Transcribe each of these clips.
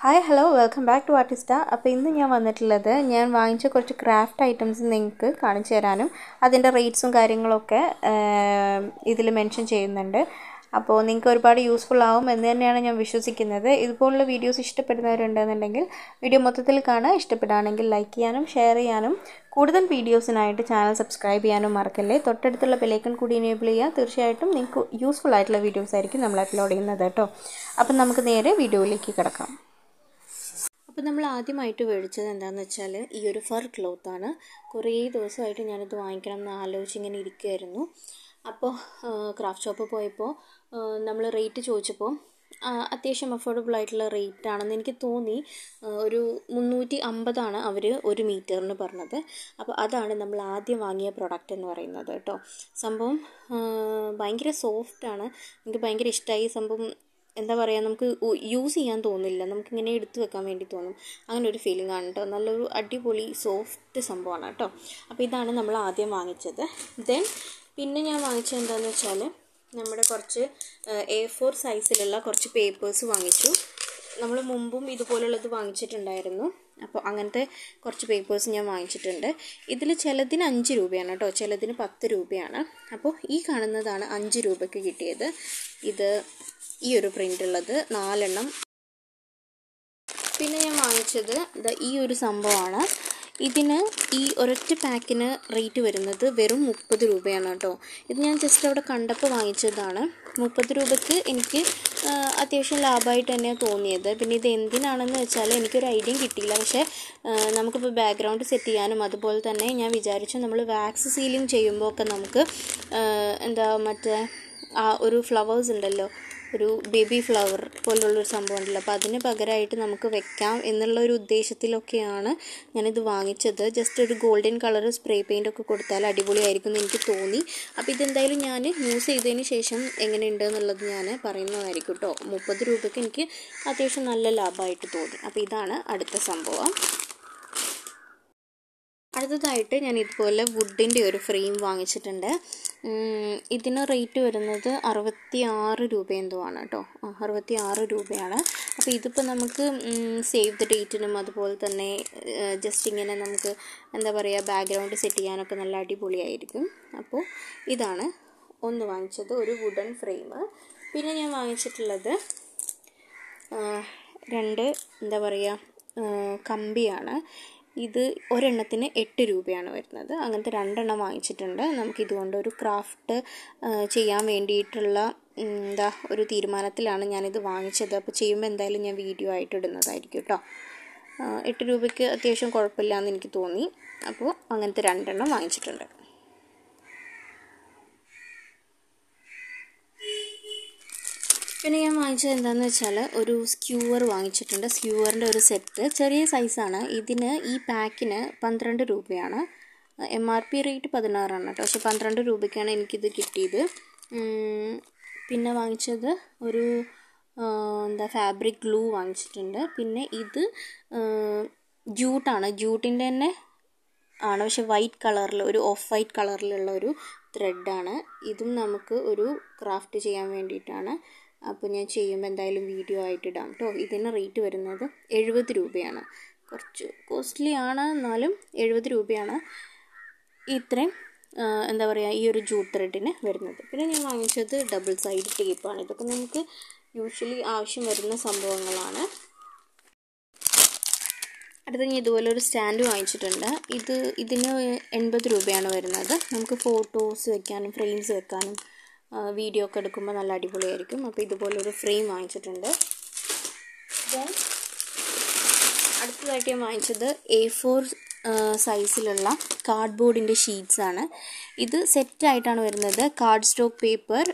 Hi, hello, welcome back to Artista. അപ്പോൾ ഇന്ന് ഞാൻ വന്നിട്ടുള്ളത് ഞാൻ വാങ്ങിച്ച കുറച്ച് ക്രാഫ്റ്റ് ഐറ്റംസ് നിങ്ങൾക്ക് കാണിച്ചു തരാനും അതിൻ്റെ റേറ്റ്സും കാര്യങ്ങളൊക്കെ ഇതിൽ മെൻഷൻ ചെയ്യുന്നുണ്ട്. അപ്പോൾ നിങ്ങൾക്ക് ഒരുപാട് യൂസ്ഫുൾ ആവും എന്ന് തന്നെയാണ് ഞാൻ വിശ്വസിക്കുന്നത്. ഇതുപോലുള്ള വീഡിയോസ് ഇഷ്ടപ്പെടുന്നവരുണ്ടെന്നുണ്ടെങ്കിൽ വീഡിയോ മൊത്തത്തിൽ കാണുക. ഇഷ്ടപ്പെടുകയാണെങ്കിൽ ലൈക്ക് ചെയ്യാനും ഷെയർ ചെയ്യാനും കൂടുതൽ വീഡിയോസിനായിട്ട് ചാനൽ സബ്സ്ക്രൈബ് ചെയ്യാനും മറക്കല്ലേ. തൊട്ടടുത്തുള്ള ബെലൈക്കൺ കൂടി എനേബിൾ ചെയ്യുക. തീർച്ചയായിട്ടും നിങ്ങൾക്ക് യൂസ്ഫുൾ ആയിട്ടുള്ള വീഡിയോസ് ആയിരിക്കും നമ്മൾ അപ്ലോഡ് ചെയ്യുന്നത് കേട്ടോ. അപ്പം നമുക്ക് നേരെ വീഡിയോയിലേക്ക് കിടക്കാം. അപ്പോൾ നമ്മൾ ആദ്യമായിട്ട് മേടിച്ചത് എന്താണെന്ന് വെച്ചാൽ ഈ ഒരു ഫർ ക്ലോത്താണ്. കുറേ ദിവസമായിട്ട് ഞാനിത് വാങ്ങിക്കണം എന്ന് ആലോചിച്ച് ഇങ്ങനെ ഇരിക്കുമായിരുന്നു. അപ്പോൾ ക്രാഫ്റ്റ് ഷോപ്പിൽ പോയപ്പോൾ നമ്മൾ റേറ്റ് ചോദിച്ചപ്പോൾ അത്യാവശ്യം അഫോർഡബിൾ ആയിട്ടുള്ള റേറ്റ് ആണെന്ന് എനിക്ക് തോന്നി. ഒരു 350 അവർ 1 മീറ്ററിന് പറഞ്ഞത്. അപ്പോൾ അതാണ് നമ്മൾ ആദ്യം വാങ്ങിയ പ്രൊഡക്റ്റ് എന്ന് പറയുന്നത് കേട്ടോ. സംഭവം ഭയങ്കര സോഫ്റ്റാണ്. എനിക്ക് ഭയങ്കര ഇഷ്ടമായി. സംഭവം എന്താ പറയുക, നമുക്ക് യൂസ് ചെയ്യാൻ തോന്നില്ല, നമുക്കിങ്ങനെ എടുത്തു വെക്കാൻ വേണ്ടി തോന്നും. അങ്ങനെ ഒരു ഫീലിംഗ് ആണ് കേട്ടോ. നല്ലൊരു അടിപൊളി സോഫ്റ്റ് സംഭവമാണ് കേട്ടോ. അപ്പോൾ ഇതാണ് നമ്മൾ ആദ്യം വാങ്ങിച്ചത്. പിന്നെ ഞാൻ വാങ്ങിച്ചത് എന്താണെന്ന് വെച്ചാൽ നമ്മുടെ കുറച്ച് A4 സൈസിലുള്ള കുറച്ച് പേപ്പേഴ്സ് വാങ്ങിച്ചു. നമ്മൾ മുമ്പും ഇതുപോലുള്ളത് വാങ്ങിച്ചിട്ടുണ്ടായിരുന്നു. അപ്പോൾ അങ്ങനത്തെ കുറച്ച് പേപ്പേഴ്സ് ഞാൻ വാങ്ങിച്ചിട്ടുണ്ട്. ഇതിൽ ചിലതിന് 5 രൂപയാണ് കേട്ടോ, ചിലതിന് 10 രൂപയാണ്. അപ്പോൾ ഈ കാണുന്നതാണ് 5 രൂപയ്ക്ക് കിട്ടിയത്. ഇത് ഈ ഒരു പ്രിൻ്റ് ഉള്ളത് 4 എണ്ണം. പിന്നെ ഞാൻ വാങ്ങിച്ചത് ഈ ഒരു സംഭവമാണ്. ഇതിന് ഈ ഒരൊറ്റ പാക്കിന് റേറ്റ് വരുന്നത് വെറും 30 രൂപയാണ് കേട്ടോ. ഇത് ഞാൻ ജസ്റ്റ് അവിടെ കണ്ടപ്പോൾ വാങ്ങിച്ചതാണ്. 30 രൂപയ്ക്ക് എനിക്ക് അത്യാവശ്യം ലാഭമായിട്ട് തന്നെയാണ് തോന്നിയത്. പിന്നെ ഇത് എന്തിനാണെന്ന് വെച്ചാൽ എനിക്കൊരു ഐഡിയ കിട്ടിയില്ല. പക്ഷേ നമുക്കിപ്പോൾ ബാക്ക്ഗ്രൗണ്ട് സെറ്റ് ചെയ്യാനും അതുപോലെ തന്നെ ഞാൻ വിചാരിച്ചു നമ്മൾ വാക്സ് സീലിംഗ് ചെയ്യുമ്പോൾ ഒക്കെ നമുക്ക് മറ്റേ ആ ഒരു ഫ്ലവേഴ്സ് ഉണ്ടല്ലോ, ഒരു ബേബി ഫ്ലവർ പോലുള്ളൊരു സംഭവം ഉണ്ടല്ലോ, അപ്പോൾ അതിന് പകരമായിട്ട് നമുക്ക് വെക്കാം എന്നുള്ള ഒരു ഉദ്ദേശത്തിലൊക്കെയാണ് ഞാനിത് വാങ്ങിച്ചത്. ജസ്റ്റ് ഒരു ഗോൾഡൻ കളർ സ്പ്രേ പെയിൻ്റ് ഒക്കെ കൊടുത്താൽ അടിപൊളിയായിരിക്കും എന്ന് എനിക്ക് തോന്നി. അപ്പോൾ ഇതെന്തായാലും ഞാൻ യൂസ് ചെയ്തതിന് ശേഷം എങ്ങനെയുണ്ട് എന്നുള്ളത് ഞാൻ പറയുന്നതായിരിക്കും കേട്ടോ. 30 രൂപയ്ക്ക് എനിക്ക് അത്യാവശ്യം നല്ല ലാഭമായിട്ട് തോന്നി. അപ്പോൾ ഇതാണ് അടുത്ത സംഭവം. അടുത്തതായിട്ട് ഞാൻ ഇതുപോലെ വുഡിൻ്റെ ഒരു ഫ്രെയിം വാങ്ങിച്ചിട്ടുണ്ട്. ഇതിന് റേറ്റ് വരുന്നത് 66 രൂപ എന്തോ ആണ് കേട്ടോ. 66 രൂപയാണ്. അപ്പോൾ ഇതിപ്പോൾ നമുക്ക് സേവ് ദ ഡേറ്റിനും അതുപോലെ തന്നെ ജസ്റ്റ് ഇങ്ങനെ നമുക്ക് എന്താ പറയുക ബാക്ക്ഗ്രൗണ്ട് സെറ്റ് ചെയ്യാനൊക്കെ നല്ല അടിപൊളിയായിരിക്കും. അപ്പോൾ ഇതാണ് ഒന്ന് വാങ്ങിച്ചത്, ഒരു വുഡൻ ഫ്രെയിം. പിന്നെ ഞാൻ വാങ്ങിച്ചിട്ടുള്ളത് 2 എന്താ പറയുക കമ്പിയാണ്. ഇത് ഒരെണ്ണത്തിന് 8 രൂപയാണ് വരുന്നത്. അങ്ങനത്തെ 2 എണ്ണം വാങ്ങിച്ചിട്ടുണ്ട്. നമുക്കിതുകൊണ്ട് ഒരു ക്രാഫ്റ്റ് ചെയ്യാൻ വേണ്ടിയിട്ടുള്ള ഒരു തീരുമാനത്തിലാണ് ഞാനിത് വാങ്ങിച്ചത്. അപ്പോൾ ചെയ്യുമ്പോൾ എന്തായാലും ഞാൻ വീഡിയോ ആയിട്ട് ഇടുന്നതായിരിക്കും കേട്ടോ. 8 രൂപയ്ക്ക് അത്യാവശ്യം കുഴപ്പമില്ല എന്ന് എനിക്ക് തോന്നി. അപ്പോൾ അങ്ങനത്തെ 2 എണ്ണം വാങ്ങിച്ചിട്ടുണ്ട്. പിന്നെ ഞാൻ വാങ്ങിച്ചത് എന്താണെന്ന് വെച്ചാൽ ഒരു സ്ക്യൂവർ വാങ്ങിച്ചിട്ടുണ്ട്. സ്ക്യൂവറിൻ്റെ ഒരു സെറ്റ്, ചെറിയ സൈസാണ്. ഇതിന് ഈ പാക്കിന് 12 രൂപയാണ്. MRP റേറ്റ് 16 ആണ് കേട്ടോ. പക്ഷേ 12 രൂപയ്ക്കാണ് എനിക്കിത് കിട്ടിയത്. പിന്നെ വാങ്ങിച്ചത് ഒരു ഫാബ്രിക് ഗ്ലൂ വാങ്ങിച്ചിട്ടുണ്ട്. പിന്നെ ഇത് ജൂട്ടാണ്, ജൂട്ടിൻ്റെ തന്നെ ആണ്, പക്ഷെ വൈറ്റ് കളറിൽ, ഒരു ഓഫ് വൈറ്റ് കളറിലുള്ള ഒരു ത്രെഡാണ്. ഇതും നമുക്ക് ഒരു ക്രാഫ്റ്റ് ചെയ്യാൻ വേണ്ടിയിട്ടാണ്. അപ്പോൾ ഞാൻ ചെയ്യുമ്പോൾ എന്തായാലും വീഡിയോ ആയിട്ട് ഇടാം കേട്ടോ. ഇതിന് റേറ്റ് വരുന്നത് 70 രൂപയാണ്. കുറച്ച് കോസ്റ്റ്ലി ആണ്, എന്നാലും 70 രൂപയാണ് ഇത്രയും എന്താ പറയുക ഈ ഒരു ജൂട്ട് ത്രെഡിന് വരുന്നത്. പിന്നെ ഞാൻ വാങ്ങിച്ചത് ഡബിൾ സൈഡ് ടേപ്പാണ്. ഇതൊക്കെ നമുക്ക് യൂഷ്വലി ആവശ്യം വരുന്ന സംഭവങ്ങളാണ്. അടുത്ത ഞാൻ ഇതുപോലെ ഒരു സ്റ്റാൻഡ് വാങ്ങിച്ചിട്ടുണ്ട്. ഇതിന് 80 രൂപയാണ് വരുന്നത്. നമുക്ക് ഫോട്ടോസ് വെക്കാനും ഫ്രെയിംസ് വെക്കാനും വീഡിയോ ഒക്കെ എടുക്കുമ്പോൾ നല്ല അടിപൊളിയായിരിക്കും. അപ്പോൾ ഇതുപോലൊരു ഫ്രെയിം വാങ്ങിച്ചിട്ടുണ്ട്. അടുത്തതായിട്ട് ഞാൻ വാങ്ങിച്ചത് A4 സൈസിലുള്ള കാർഡ്ബോർഡിൻ്റെ ഷീറ്റ്സാണ്. ഇത് സെറ്റായിട്ടാണ് വരുന്നത്. കാർഡ് സ്റ്റോക്ക് പേപ്പർ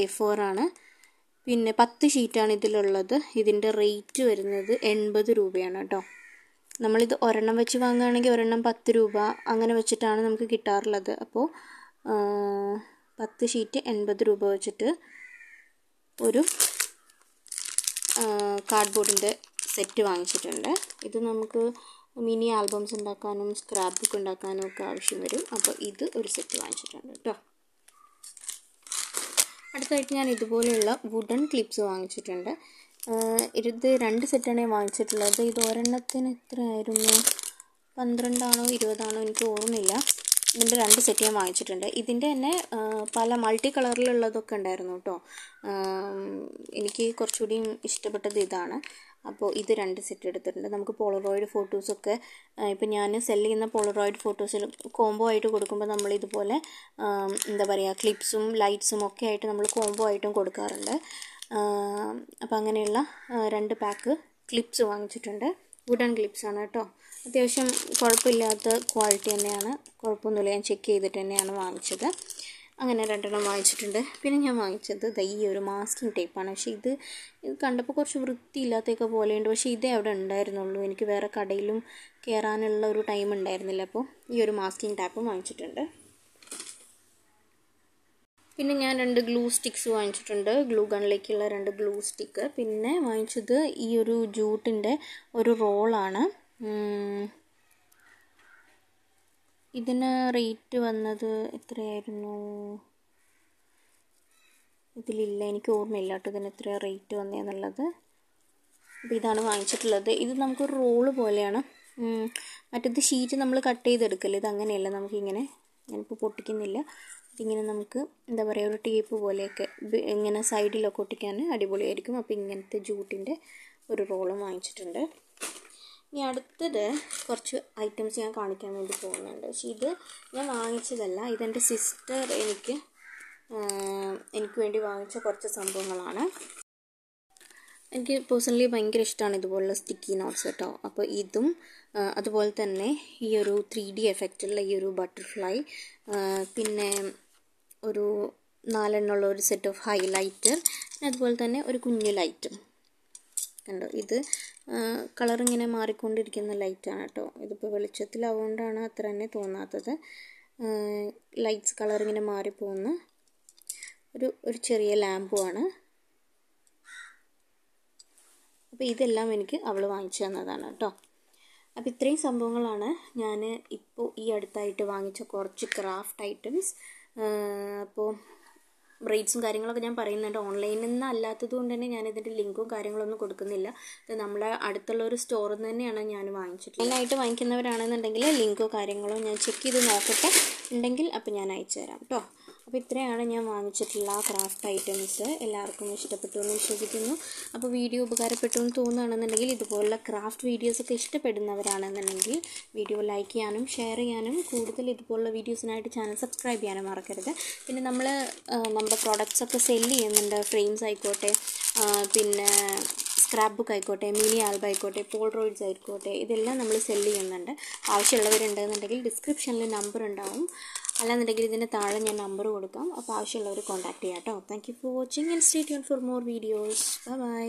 A4 ആണ്. പിന്നെ 10 ഷീറ്റാണ് ഇതിലുള്ളത്. ഇതിൻ്റെ റേറ്റ് വരുന്നത് 80 രൂപയാണ് കേട്ടോ. നമ്മളിത് ഒരെണ്ണം വെച്ച് വാങ്ങുകയാണെങ്കിൽ ഒരെണ്ണം 10 രൂപ അങ്ങനെ വെച്ചിട്ടാണ് നമുക്ക് കിട്ടാറുള്ളത്. അപ്പോൾ 10 ഷീറ്റ് 80 രൂപ വെച്ചിട്ട് ഒരു കാർഡ്ബോർഡിൻ്റെ സെറ്റ് വാങ്ങിച്ചിട്ടുണ്ട്. ഇത് നമുക്ക് മിനി ആൽബംസ് ഉണ്ടാക്കാനും സ്ക്രാപ്പ് ബുക്ക് ഉണ്ടാക്കാനും ഒക്കെ ആവശ്യം വരും. അപ്പോൾ ഇത് ഒരു സെറ്റ് വാങ്ങിച്ചിട്ടുണ്ട് കേട്ടോ. അടുത്തായിട്ട് ഞാൻ ഇതുപോലെയുള്ള വുഡൻ ക്ലിപ്സ് വാങ്ങിച്ചിട്ടുണ്ട്. ഇത് 2 സെറ്റാണ് ഞാൻ വാങ്ങിച്ചിട്ടുള്ളത്. ഇത് ഒരെണ്ണത്തിന് എത്രയായിരുന്നു, 12 ആണോ 20 ആണോ എനിക്ക് ഓർമ്മയില്ല. ഇതിൻ്റെ 2 സെറ്റ് ഞാൻ വാങ്ങിച്ചിട്ടുണ്ട്. ഇതിൻ്റെ തന്നെ പല മൾട്ടി കളറിലുള്ളതൊക്കെ ഉണ്ടായിരുന്നു കേട്ടോ. എനിക്ക് കുറച്ചുകൂടി ഇഷ്ടപ്പെട്ടത് ഇതാണ്. അപ്പോൾ ഇത് 2 സെറ്റ് എടുത്തിട്ടുണ്ട്. നമുക്ക് പോളറോയിഡ് ഫോട്ടോസൊക്കെ ഇപ്പം ഞാൻ സെല് ചെയ്യുന്ന പോളറോയിഡ് ഫോട്ടോസിൽ കോംബോ ആയിട്ട് കൊടുക്കുമ്പോൾ നമ്മൾ ഇതുപോലെ എന്താ പറയുക, ക്ലിപ്സും ലൈറ്റ്സും ഒക്കെ ആയിട്ട് നമ്മൾ കോംബോ ആയിട്ടും കൊടുക്കാറുണ്ട്. അപ്പോൾ അങ്ങനെയുള്ള 2 പാക്ക് ക്ലിപ്സ് വാങ്ങിച്ചിട്ടുണ്ട്. വുഡൻ ക്ലിപ്സാണ് കേട്ടോ. അത്യാവശ്യം കുഴപ്പമില്ലാത്ത ക്വാളിറ്റി തന്നെയാണ്, കുഴപ്പമൊന്നുമില്ല. ഞാൻ ചെക്ക് ചെയ്തിട്ട് തന്നെയാണ് വാങ്ങിച്ചത്. അങ്ങനെ 2 എണ്ണം വാങ്ങിച്ചിട്ടുണ്ട്. പിന്നെ ഞാൻ വാങ്ങിച്ചത് ഈ ഒരു മാസ്കിങ് ടേപ്പാണ്. പക്ഷേ ഇത് കണ്ടപ്പോൾ കുറച്ച് വൃത്തിയില്ലാത്തൊക്കെ പോലെയുണ്ട്. പക്ഷേ ഇതേ അവിടെ ഉണ്ടായിരുന്നുള്ളൂ. എനിക്ക് വേറെ കടയിലും കയറാനുള്ള ഒരു ടൈം ഉണ്ടായിരുന്നില്ല. അപ്പോൾ ഈ ഒരു മാസ്കിങ് ടാപ്പും വാങ്ങിച്ചിട്ടുണ്ട്. പിന്നെ ഞാൻ 2 ഗ്ലൂ സ്റ്റിക്സ് വാങ്ങിച്ചിട്ടുണ്ട്. ഗ്ലൂ ഗണ്ണിലേക്കുള്ള 2 ഗ്ലൂ സ്റ്റിക്ക്. പിന്നെ വാങ്ങിച്ചത് ഈ ഒരു ജൂട്ടിൻ്റെ ഒരു റോളാണ്. ഇതിന് റേറ്റ് വന്നത് എത്രയായിരുന്നു, ഇതിലില്ല, എനിക്ക് ഓർമ്മയില്ല കേട്ടോ ഇതിന് എത്ര റേറ്റ് വന്നതെന്നുള്ളത്. അപ്പോൾ ഇതാണ് വാങ്ങിച്ചിട്ടുള്ളത്. ഇത് നമുക്കൊരു റോള് പോലെയാണ്. മറ്റേത് ഷീറ്റ് നമ്മൾ കട്ട് ചെയ്തെടുക്കല്ലേ, ഇത് അങ്ങനെയല്ല. നമുക്കിങ്ങനെ, ഞാനിപ്പോൾ പൊട്ടിക്കുന്നില്ല, ഇതിങ്ങനെ നമുക്ക് എന്താ പറയുക, ഒരു ടേപ്പ് പോലെയൊക്കെ ഇങ്ങനെ സൈഡിലൊക്കെ ഒട്ടിക്കാൻ അടിപൊളിയായിരിക്കും. അപ്പോൾ ഇങ്ങനത്തെ ജൂട്ടിൻ്റെ ഒരു റോളും വാങ്ങിച്ചിട്ടുണ്ട്. ഇനി അടുത്തത് കുറച്ച് ഐറ്റംസ് ഞാൻ കാണിക്കാൻ വേണ്ടി പോകുന്നുണ്ട്. പക്ഷേ ഇത് ഞാൻ വാങ്ങിച്ചതല്ല, ഇതെൻ്റെ സിസ്റ്റർ എനിക്ക് വേണ്ടി വാങ്ങിച്ച കുറച്ച് സംഭവങ്ങളാണ്. എനിക്ക് പേഴ്സണലി ഭയങ്കര ഇഷ്ടമാണ് ഇതുപോലുള്ള സ്റ്റിക്കി നോട്ട്സ് കേട്ടോ. അപ്പോൾ ഇതും അതുപോലെ തന്നെ ഈ ഒരു 3D എഫക്റ്റുള്ള ഈ ഒരു ബട്ടർഫ്ലൈ, പിന്നെ ഒരു 4 എണ്ണമുള്ള ഒരു സെറ്റ് ഓഫ് ഹൈലൈറ്റർ, അതുപോലെ തന്നെ ഒരു കുഞ്ഞു ലൈറ്റും കണ്ടോ. ഇത് കളറിങ്ങനെ മാറിക്കൊണ്ടിരിക്കുന്ന ലൈറ്റാണ് കേട്ടോ. ഇതിപ്പോൾ വെളിച്ചത്തിലാവുകൊണ്ടാണ് അത്ര തന്നെ തോന്നാത്തത്. ലൈറ്റ്സ് കളറിങ്ങനെ മാറിപ്പോകുന്ന ഒരു ചെറിയ ലാമ്പുമാണ്. അപ്പോൾ ഇതെല്ലാം എനിക്ക് അവൾ വാങ്ങിച്ചു തന്നതാണ് കേട്ടോ. അപ്പോൾ ഇത്രയും സംഭവങ്ങളാണ് ഞാൻ ഇപ്പോൾ ഈ അടുത്തായിട്ട് വാങ്ങിച്ച കുറച്ച് ക്രാഫ്റ്റ് ഐറ്റംസ്. അപ്പോൾ റേറ്റ്സും കാര്യങ്ങളൊക്കെ ഞാൻ പറയുന്നുണ്ട്. ഓൺലൈനിൽ നിന്ന് അല്ലാത്തത് കൊണ്ട് തന്നെ ഞാനിതിൻ്റെ ലിങ്കും കാര്യങ്ങളൊന്നും കൊടുക്കുന്നില്ല. ഇത് നമ്മളെ അടുത്തുള്ള ഒരു സ്റ്റോറിൽ നിന്ന് തന്നെയാണ് ഞാൻ വാങ്ങിച്ചിട്ടുള്ളത്. ഓൺലൈനായിട്ട് വാങ്ങിക്കുന്നവരാണെന്നുണ്ടെങ്കിൽ ലിങ്കോ കാര്യങ്ങളോ ഞാൻ ചെക്ക് ചെയ്ത് നോക്കട്ടെ, ഉണ്ടെങ്കിൽ അപ്പോൾ ഞാൻ അയച്ചു തരാം കേട്ടോ. അപ്പോൾ ഇത്രയാണ് ഞാൻ വാങ്ങിച്ചിട്ടുള്ള ക്രാഫ്റ്റ് ഐറ്റംസ്. എല്ലാവർക്കും ഇഷ്ടപ്പെട്ടു എന്ന് വിശ്വസിക്കുന്നു. അപ്പോൾ വീഡിയോ ഉപകാരപ്പെട്ടു എന്ന് തോന്നുകയാണെന്നുണ്ടെങ്കിൽ, ഇതുപോലുള്ള ക്രാഫ്റ്റ് വീഡിയോസൊക്കെ ഇഷ്ടപ്പെടുന്നവരാണെന്നുണ്ടെങ്കിൽ വീഡിയോ ലൈക്ക് ചെയ്യാനും ഷെയർ ചെയ്യാനും, കൂടുതൽ ഇതുപോലുള്ള വീഡിയോസിനായിട്ട് ചാനൽ സബ്സ്ക്രൈബ് ചെയ്യാനും മറക്കരുത്. പിന്നെ നമ്മുടെ പ്രോഡക്റ്റ്സൊക്കെ സെല്ല് ചെയ്യുന്നുണ്ട്. ഫ്രെയിംസ് ആയിക്കോട്ടെ, പിന്നെ സ്ക്രാപ്പ് ബുക്ക് ആയിക്കോട്ടെ, മിനി ആൽബം ആയിക്കോട്ടെ, പോൾറോയിഡ്സ് ആയിക്കോട്ടെ, ഇതെല്ലാം നമ്മൾ സെല്ല് ചെയ്യുന്നുണ്ട്. ആവശ്യമുള്ളവരുണ്ടെന്നുണ്ടെങ്കിൽ ഡിസ്ക്രിപ്ഷനിൽ നമ്പർ ഉണ്ടാവും, അല്ലാന്നുണ്ടെങ്കിൽ ഇതിന് താഴെ ഞാൻ നമ്പർ കൊടുക്കാം. അപ്പോൾ ആവശ്യമുള്ളവർ കോൺടാക്ട് ചെയ്യാം കേട്ടോ. Thank you for watching and stay tuned for more videos. By.